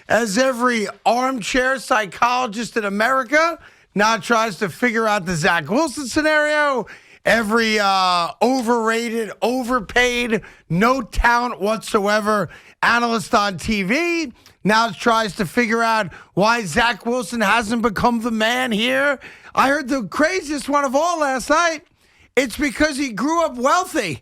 as every armchair psychologist in America now tries to figure out the Zach Wilson scenario. Every overrated, overpaid, no talent whatsoever analyst on TV now tries to figure out why Zach Wilson hasn't become the man here. I heard the craziest one of all last night. It's because he grew up wealthy.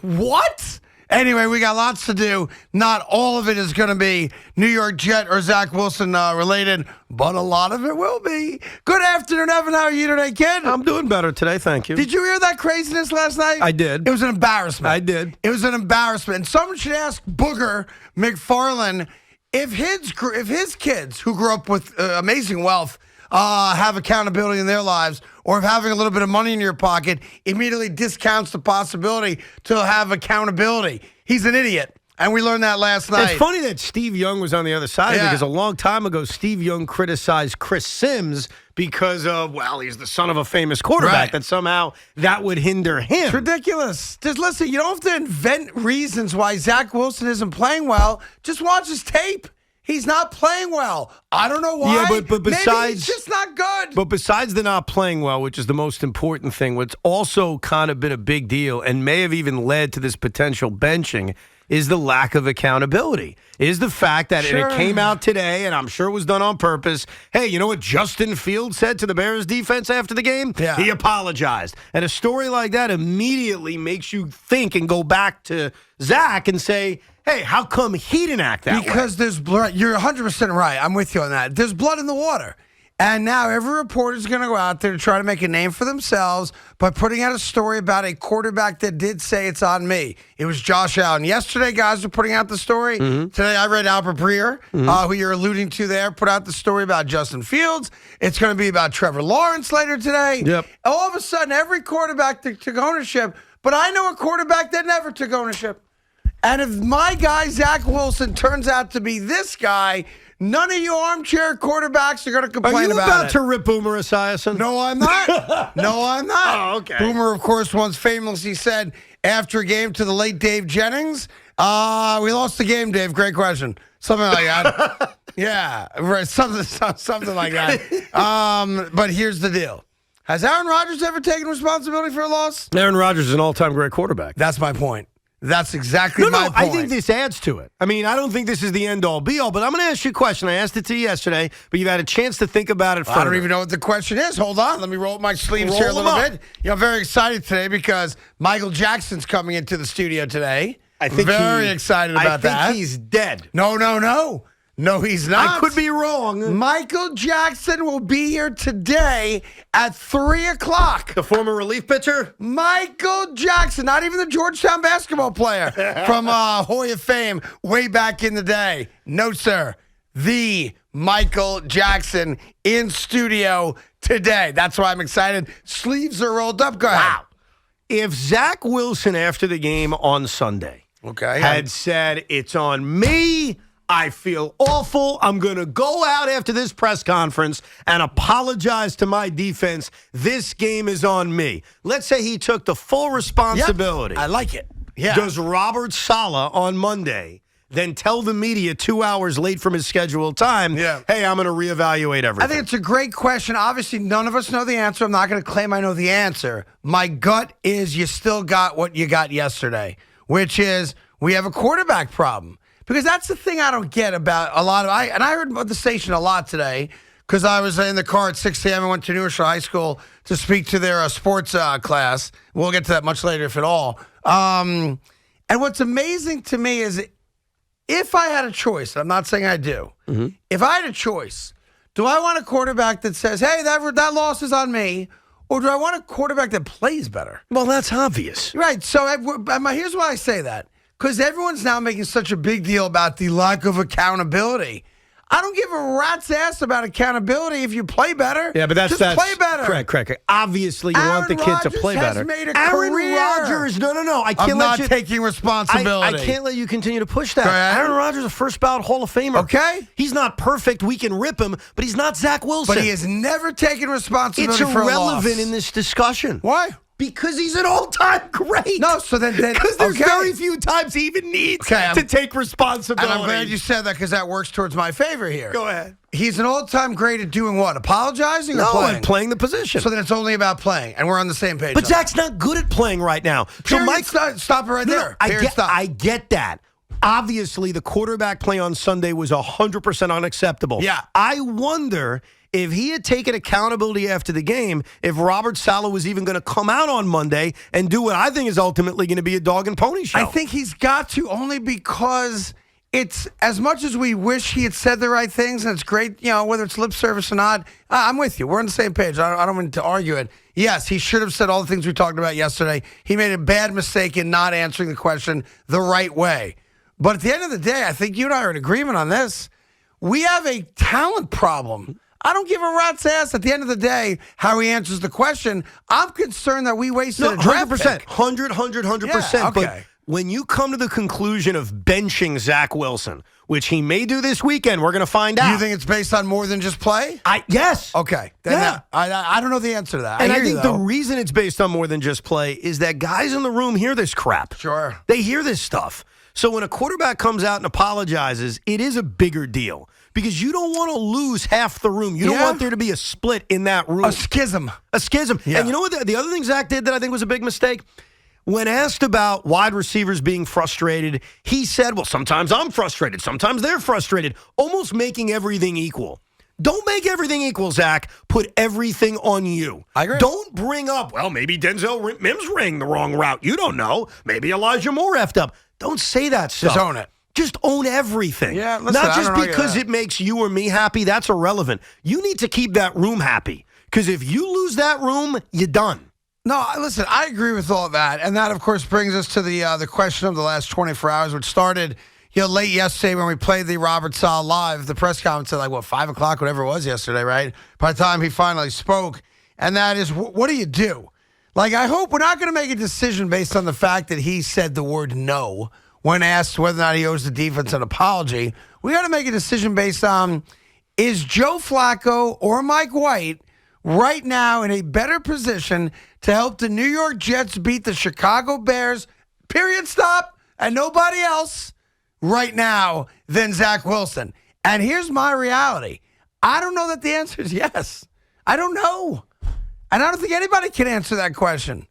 What? Anyway, we got lots to do. Not all of it is going to be New York Jet or Zach Wilson related, but a lot of it will be. Good afternoon, Evan. How are you today, kid? I'm doing better today, thank you. Did you hear that craziness last night? I did. It was an embarrassment. I did. It was an embarrassment. And someone should ask Booger McFarlane if his kids who grew up with amazing wealth have accountability in their lives, or if having a little bit of money in your pocket immediately discounts the possibility to have accountability. He's an idiot, and we learned that last night. It's funny that Steve Young was on the other side because a long time ago, Steve Young criticized Chris Sims because of, he's the son of a famous quarterback, that somehow that would hinder him. It's ridiculous. Just listen, you don't have to invent reasons why Zach Wilson isn't playing well. Just watch his tape. He's not playing well. I don't know why. Yeah, but besides, maybe he's just not good. But besides the not playing well, which is the most important thing, what's also kind of been a big deal and may have even led to this potential benching is the lack of accountability. Is the fact that and it came out today, and I'm sure it was done on purpose. Hey, you know what Justin Fields said to the Bears defense after the game? Yeah. He apologized. And a story like that immediately makes you think and go back to Zach and say, hey, how come he didn't act that way? Because there's blood. You're 100% right. I'm with you on that. There's blood in the water. And now every reporter is going to go out there to try to make a name for themselves by putting out a story about a quarterback that did say it's on me. It was Josh Allen. Yesterday, guys were putting out the story. Mm-hmm. Today, I read Albert Breer, who you're alluding to there, put out the story about Justin Fields. It's going to be about Trevor Lawrence later today. Yep. All of a sudden, every quarterback took ownership. But I know a quarterback that never took ownership. And if my guy, Zach Wilson, turns out to be this guy, none of you armchair quarterbacks are going to complain about it. Are you about to rip Boomer Esiason? No, I'm not. No, I'm not. Oh, okay. Boomer, of course, once famously said after a game to the late Dave Jennings, we lost the game, Dave. Great question. Something like that. Yeah, right, something like that. But here's the deal. Has Aaron Rodgers ever taken responsibility for a loss? Aaron Rodgers is an all-time great quarterback. That's my point. That's exactly my point. I think this adds to it. I mean, I don't think this is the end-all, be-all, but I'm going to ask you a question. I asked it to you yesterday, but you've had a chance to think about it further. I don't even know what the question is. Hold on. Let me roll up my sleeves here a little bit. I'm very excited today because Michael Jackson's coming into the studio today. I think very excited about that. I think he's dead. No. No, he's not. I could be wrong. Michael Jackson will be here today at 3 o'clock. The former relief pitcher? Michael Jackson, not even the Georgetown basketball player from Hoya fame way back in the day. No, sir. The Michael Jackson in studio today. That's why I'm excited. Sleeves are rolled up. Go ahead. Wow. If Zach Wilson after the game on Sunday had said, it's on me, I feel awful. I'm going to go out after this press conference and apologize to my defense. This game is on me. Let's say he took the full responsibility. Yep, I like it. Yeah. Does Robert Saleh on Monday then tell the media 2 hours late from his scheduled time, hey, I'm going to reevaluate everything? I think it's a great question. Obviously, none of us know the answer. I'm not going to claim I know the answer. My gut is you still got what you got yesterday, which is we have a quarterback problem. Because that's the thing I don't get about a lot of I heard about the station a lot today because I was in the car at 6 a.m. and went to New Hampshire High School to speak to their sports class. We'll get to that much later, if at all. And what's amazing to me is if I had a choice, I'm not saying I do. Mm-hmm. If I had a choice, do I want a quarterback that says, hey, that loss is on me? Or do I want a quarterback that plays better? Well, that's obvious. Right. So here's why I say that. Because everyone's now making such a big deal about the lack of accountability. I don't give a rat's ass about accountability if you play better. Yeah, but that's play better. Correct. Obviously, you want the kid to play better. Aaron Rodgers, no. I can't let you taking responsibility. I can't let you continue to push that. Aaron Rodgers is a first ballot Hall of Famer. Okay, he's not perfect. We can rip him, but he's not Zach Wilson. But he has never taken responsibility. It's for a loss. irrelevant in this discussion. Why? Because he's an all-time great. No, so then because there's very few times he even needs to take responsibility. And I'm glad you said that because that works towards my favor here. Go ahead. He's an all-time great at doing what? Apologizing or No, playing? and playing the position. So then it's only about playing, and we're on the same page. But Zach's not good at playing right now. So Mike, stop it right there. I get that. Obviously, the quarterback play on Sunday was 100% unacceptable. Yeah. I wonder if he had taken accountability after the game, if Robert Saleh was even going to come out on Monday and do what I think is ultimately going to be a dog and pony show. I think he's got to, only because it's, as much as we wish he had said the right things, and it's great, whether it's lip service or not, I'm with you. We're on the same page. I don't mean to argue it. Yes, he should have said all the things we talked about yesterday. He made a bad mistake in not answering the question the right way. But at the end of the day, I think you and I are in agreement on this. We have a talent problem. I don't give a rat's ass at the end of the day how he answers the question. I'm concerned that we wasted a draft 100%. pick. 100%. Yeah, okay. But when you come to the conclusion of benching Zach Wilson, which he may do this weekend, we're going to find out. You think it's based on more than just play? Yes. Okay. Then I don't know the answer to that. And I think the reason it's based on more than just play is that guys in the room hear this crap. Sure. They hear this stuff. So when a quarterback comes out and apologizes, it is a bigger deal because you don't want to lose half the room. You don't want there to be a split in that room. A schism. Yeah. And you know what? The other thing Zach did that I think was a big mistake? When asked about wide receivers being frustrated, he said, well, sometimes I'm frustrated. Sometimes they're frustrated, almost making everything equal. Don't make everything equal, Zach. Put everything on you. I agree. Don't bring up, well, maybe Denzel Mims ran the wrong route. You don't know. Maybe Elijah Moore effed up. Don't say that stuff. Just own it. Just own everything. Yeah, listen, not just because it it makes you or me happy. That's irrelevant. You need to keep that room happy because if you lose that room, you're done. No, listen, I agree with all that. And that, of course, brings us to the question of the last 24 hours, which started late yesterday when we played the Robert Saleh live, the press conference at 5 o'clock, whatever it was yesterday, right? By the time he finally spoke. And that is, what do you do? I hope we're not going to make a decision based on the fact that he said the word no when asked whether or not he owes the defense an apology. We got to make a decision based on, is Joe Flacco or Mike White right now in a better position to help the New York Jets beat the Chicago Bears, period, stop, and nobody else right now than Zach Wilson? And here's my reality. I don't know that the answer is yes. I don't know. And I don't think anybody can answer that question.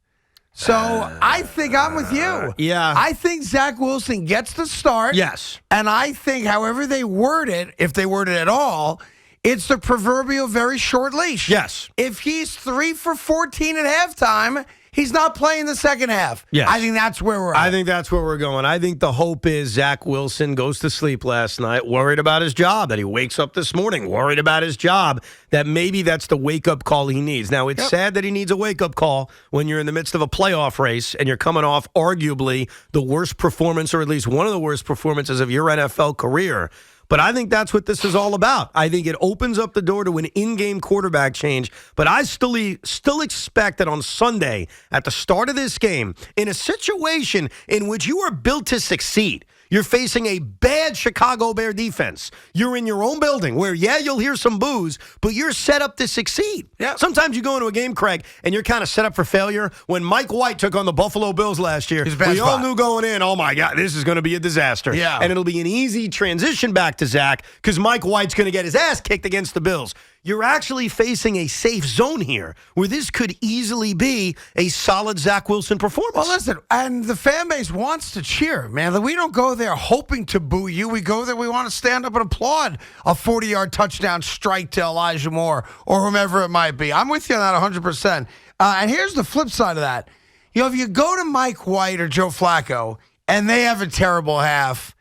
So I think I'm with you. Yeah. I think Zach Wilson gets the start. Yes. And I think however they word it, if they word it at all, it's the proverbial very short leash. Yes. If he's 3 for 14 at halftime, he's not playing the second half. Yes. I think that's where we're at. I think that's where we're going. I think the hope is Zach Wilson goes to sleep last night worried about his job, that he wakes up this morning worried about his job, that maybe that's the wake-up call he needs. Now, it's sad that he needs a wake-up call when you're in the midst of a playoff race and you're coming off arguably the worst performance, or at least one of the worst performances of your NFL career. But I think that's what this is all about. I think it opens up the door to an in-game quarterback change. But I still expect that on Sunday, at the start of this game, in a situation in which you are built to succeed, you're facing a bad Chicago Bear defense. You're in your own building where, you'll hear some boos, but you're set up to succeed. Yeah. Sometimes you go into a game, Craig, and you're kind of set up for failure. When Mike White took on the Buffalo Bills last year, we all knew going in, oh, my God, this is going to be a disaster. Yeah. And it'll be an easy transition back to Zach because Mike White's going to get his ass kicked against the Bills. You're actually facing a safe zone here where this could easily be a solid Zach Wilson performance. Well, listen, and the fan base wants to cheer, man. We don't go there hoping to boo you. We go there, we want to stand up and applaud a 40-yard touchdown strike to Elijah Moore or whomever it might be. I'm with you on that 100%. And here's the flip side of that. If you go to Mike White or Joe Flacco and they have a terrible half,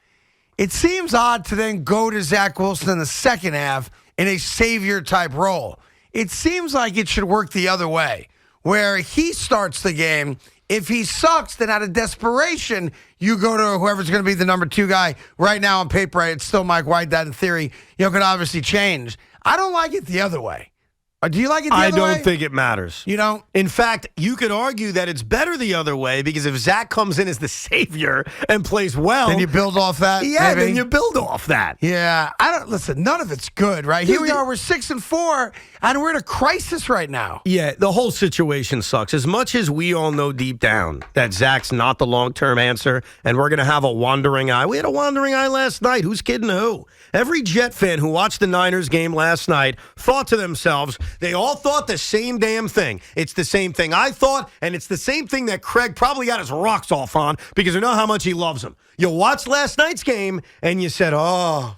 it seems odd to then go to Zach Wilson in the second half in a savior-type role. It seems like it should work the other way, where he starts the game. If he sucks, then out of desperation, you go to whoever's going to be the number 2 guy. Right now on paper, it's still Mike White. That, in theory, could obviously change. I don't like it the other way. Do you like it the other way? I don't think it matters. You don't? In fact, you could argue that it's better the other way because if Zach comes in as the savior and plays well, then you build off that. Yeah, maybe? then you build off that. Yeah, listen. None of it's good, right? Here we are. We're 6-4, and we're in a crisis right now. Yeah, the whole situation sucks. As much as we all know deep down that Zach's not the long-term answer, and we're going to have a wandering eye. We had a wandering eye last night. Who's kidding who? Every Jet fan who watched the Niners game last night thought to themselves, they all thought the same damn thing. It's the same thing I thought, and it's the same thing that Craig probably got his rocks off on because you know how much he loves him. You watched last night's game, and you said, oh,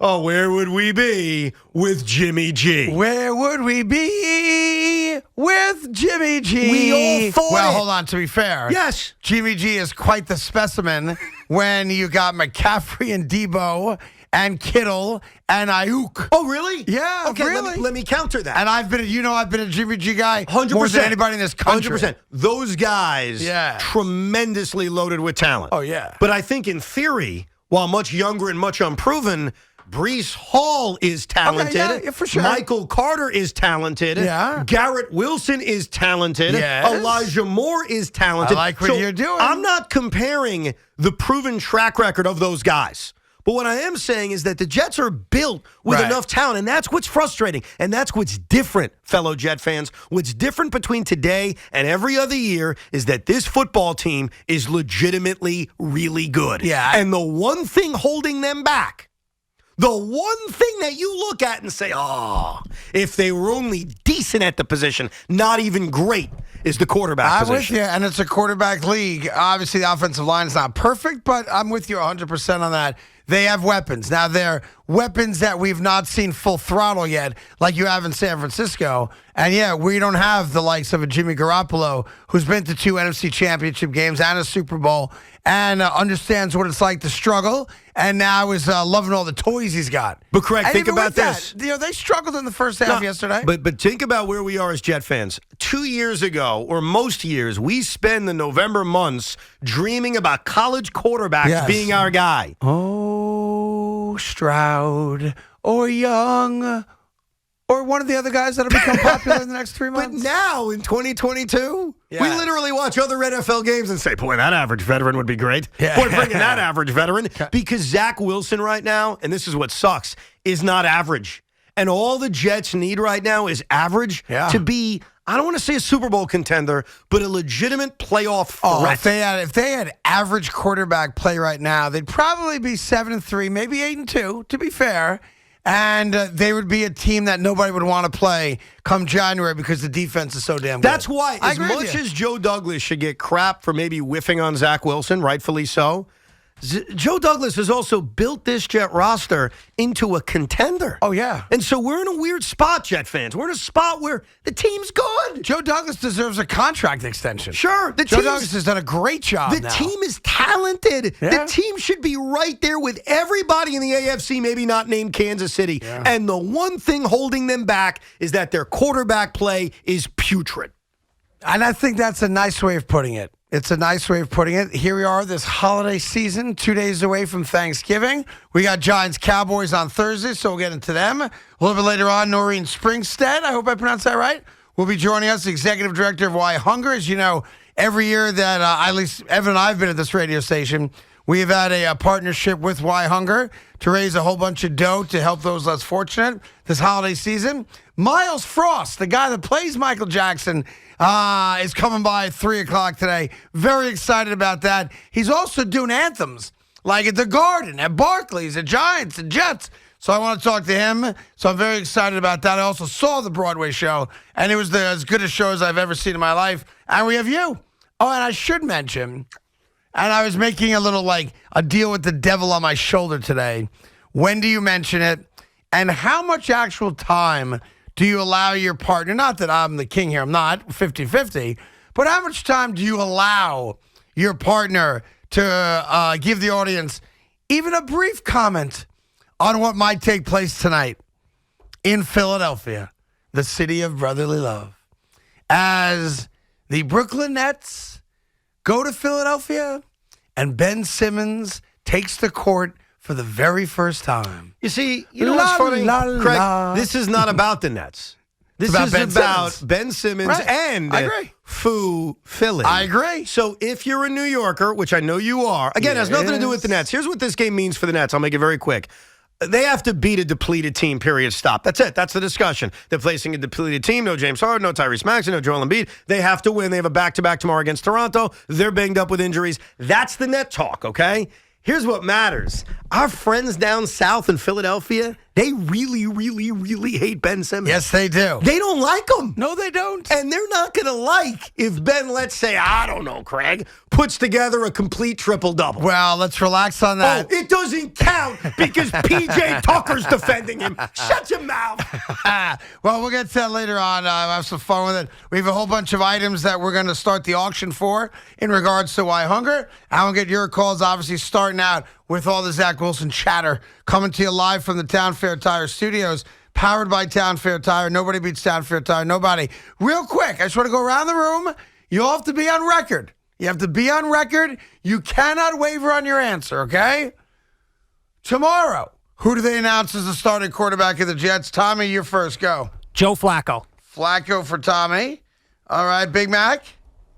where would we be with Jimmy G? Where would we be with Jimmy G? We all thought Well, it. hold on. To be fair, Yes. Jimmy G is quite the specimen when you got McCaffrey and Debo and Kittle and Ayuk. Oh, really? Yeah, okay, really. Let me counter that. And I've been a Jimmy G guy 100%. more than anybody in this country. 100%. Those guys, tremendously loaded with talent. Oh, yeah. But I think in theory, while much younger and much unproven, Breece Hall is talented. Okay, yeah, for sure. Michael Carter is talented. Yeah. Garrett Wilson is talented. Yes. Elijah Moore is talented. I like what you're doing. I'm not comparing the proven track record of those guys. But what I am saying is that the Jets are built with enough talent, and that's what's frustrating. And that's what's different, fellow Jet fans. What's different between today and every other year is that this football team is legitimately really good. Yeah. And the one thing holding them back, the one thing that you look at and say, if they were only decent at the position, not even great, is the quarterback position. I'm with you, and it's a quarterback league. Obviously, the offensive line is not perfect, but I'm with you 100% on that. They have weapons. Now, they're weapons that we've not seen full throttle yet, like you have in San Francisco. And, yeah, we don't have the likes of a Jimmy Garoppolo, who's been to 2 NFC championship games and a Super Bowl and understands what it's like to struggle, and now is loving all the toys he's got. But, Craig, and think even about with this. That, they struggled in the first half yesterday. But think about where we are as Jet fans. 2 years ago, or most years, we spend the November months dreaming about college quarterbacks being our guy. Oh, Stroud or Young or one of the other guys that'll become popular in the next 3 months. But now, in 2022, we literally watch other NFL games and say, boy, that average veteran would be great. Yeah. Boy, bring in that average veteran. Because Zach Wilson right now, and this is what sucks, is not average. And all the Jets need right now is average to be, I don't want to say a Super Bowl contender, but a legitimate playoff threat. If they had average quarterback play right now, they'd probably be 7-3, maybe 8-2, to be fair. And they would be a team that nobody would want to play come January because the defense is so damn good. That's why, as much as Joe Douglas should get crap for maybe whiffing on Zach Wilson, rightfully so, Joe Douglas has also built this Jet roster into a contender. Oh, yeah. And so we're in a weird spot, Jet fans. We're in a spot where the team's good. Joe Douglas deserves a contract extension. Sure. Joe Douglas has done a great job The now. team is talented. Yeah. The team should be right there with everybody in the AFC, maybe not named Kansas City. Yeah. And the one thing holding them back is that their quarterback play is putrid. And I think that's a nice way of putting it. It's a nice way of putting it. Here we are this holiday season, 2 days away from Thanksgiving. We got Giants-Cowboys on Thursday, so we'll get into them. A little bit later on, Noreen Springstead, I hope I pronounced that right, will be joining us, Executive Director of Why Hunger. As you know, every year that at least Evan and I have been at this radio station, we have had a partnership with Why Hunger to raise a whole bunch of dough to help those less fortunate this holiday season. Miles Frost, the guy that plays Michael Jackson, is coming by at 3 o'clock today. Very excited about that. He's also doing anthems, like at the Garden, at Barclays, at Giants, and Jets. So I want to talk to him. So I'm very excited about that. I also saw the Broadway show, and it was as good a show as I've ever seen in my life. And we have you. Oh, and I should mention, and I was making a deal with the devil on my shoulder today. When do you mention it? And how much actual time do you allow your partner? Not that I'm the king here. I'm not 50-50. But how much time do you allow your partner to give the audience even a brief comment on what might take place tonight in Philadelphia, the city of brotherly love, as the Brooklyn Nets go to Philadelphia and Ben Simmons takes the court for the very first time? You see, you know what's funny, Craig? This is not about the Nets. This about is Ben about Simmons. Ben Simmons Right. and I agree. Foo Philly. I agree. So if you're a New Yorker, which I know you are, again, it has nothing to do with the Nets. Here's what this game means for the Nets. I'll make it very quick. They have to beat a depleted team, period, stop. That's it. That's the discussion. They're facing a depleted team. No James Harden, no Tyrese Maxey, no Joel Embiid. They have to win. They have a back-to-back tomorrow against Toronto. They're banged up with injuries. That's the net talk, okay? Here's what matters. Our friends down south in Philadelphia, they really, really, really hate Ben Simmons. Yes, they do. They don't like him. No, they don't. And they're not going to like if Ben, let's say, I don't know, Craig, puts together a complete triple-double. Well, let's relax on that. Oh, it doesn't count because P.J. Tucker's defending him. Shut your mouth. Well, we'll get to that later on. We'll have some fun with it. We have a whole bunch of items that we're going to start the auction for in regards to Why Hunger. I will get your calls, obviously, starting out with all the Zach Wilson chatter coming to you live from the Town Fair Tire Studios, powered by Town Fair Tire. Nobody beats Town Fair Tire. Nobody. Real quick, I just want to go around the room. You all have to be on record. You have to be on record. You cannot waver on your answer, okay? Tomorrow, who do they announce as the starting quarterback of the Jets? Tommy, you're first. Go. Joe Flacco. Flacco for Tommy. All right, Big Mac.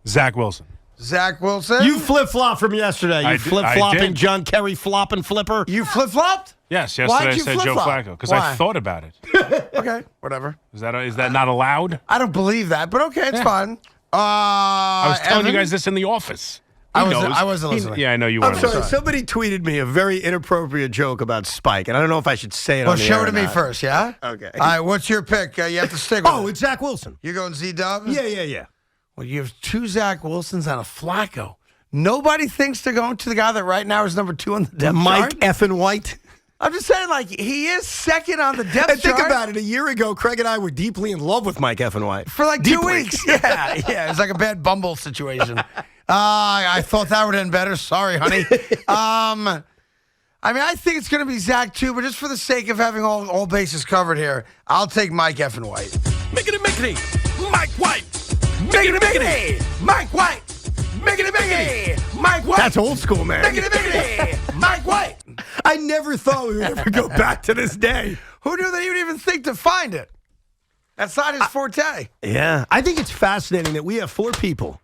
Zach Wilson. Zach Wilson. You flip-flop from yesterday. You I flip-flopping did. John Kerry flopping flipper. You flip-flopped? Yes, Why'd yesterday I you said Joe flip-flop? Flacco because Why? I thought about it. Okay, whatever. Is that not allowed? I don't believe that, but okay, it's fine. I was telling you Evan? guys this in the office. I He wasn't- knows. I wasn't listening. Yeah, I know you I'm weren't. sorry. listening. Somebody tweeted me a very inappropriate joke about Spike, and I don't know if I should say it Well, on the show air it to or me not. first, yeah? Okay. All right, what's your pick? You have to stick with Oh, it. it's Zach Wilson. You're going Z-Dub? Yeah. Well, you have two Zach Wilsons and a Flacco. Nobody thinks they're going to the guy that right now is number 2 on the depth Mike chart. effing White. I'm just saying, like, he is second on the depth And think chart. about it. A year ago, Craig and I were deeply in love with Mike effing White. For like Deeply. 2 weeks. Yeah. It's like a bad Bumble situation. I thought that would end better. Sorry, honey. I think it's going to be Zach too, but just for the sake of having all bases covered here, I'll take Mike effing White. Mickety, Mike White. Mickety, Mike White. Mickety, Mike White. That's old school, man. Mickety, Mike White. I never thought we would ever go back to this day. Who knew that he would even think to find it? That's not his forte. Yeah. I think it's fascinating that we have 4 people,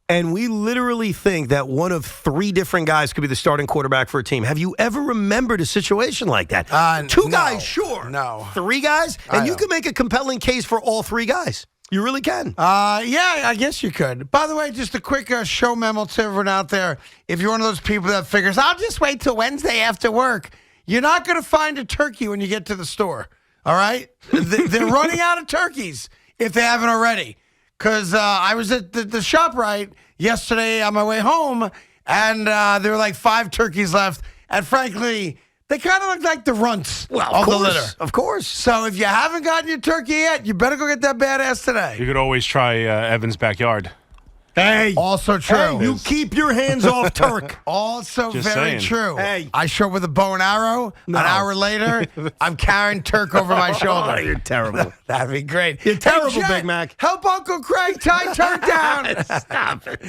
and we literally think that one of 3 different guys could be the starting quarterback for a team. Have you ever remembered a situation like that? 2 no. guys, sure. No. 3 guys? And you know. can make a compelling case for all 3 guys. You really can. Yeah, I guess you could. By the way, just a quick show memo to everyone out there. If you're one of those people that figures, I'll just wait till Wednesday after work, you're not going to find a turkey when you get to the store. All right? They're running out of turkeys if they haven't already. Because I was at the ShopRite yesterday on my way home, and there were like 5 turkeys left. And frankly, they kind of look like the runts of the litter. Of course. So if you haven't gotten your turkey yet, you better go get that badass today. You could always try Evan's backyard. Hey. Also true. Hey, you keep your hands off Turk. Also Just very saying. true. Hey. I show up with a bow and arrow. No. An hour later, I'm carrying Turk over my shoulder. Oh, you're terrible. That'd be great. You're terrible, Jet, Big Mac. Help Uncle Craig tie Turk down. Stop it.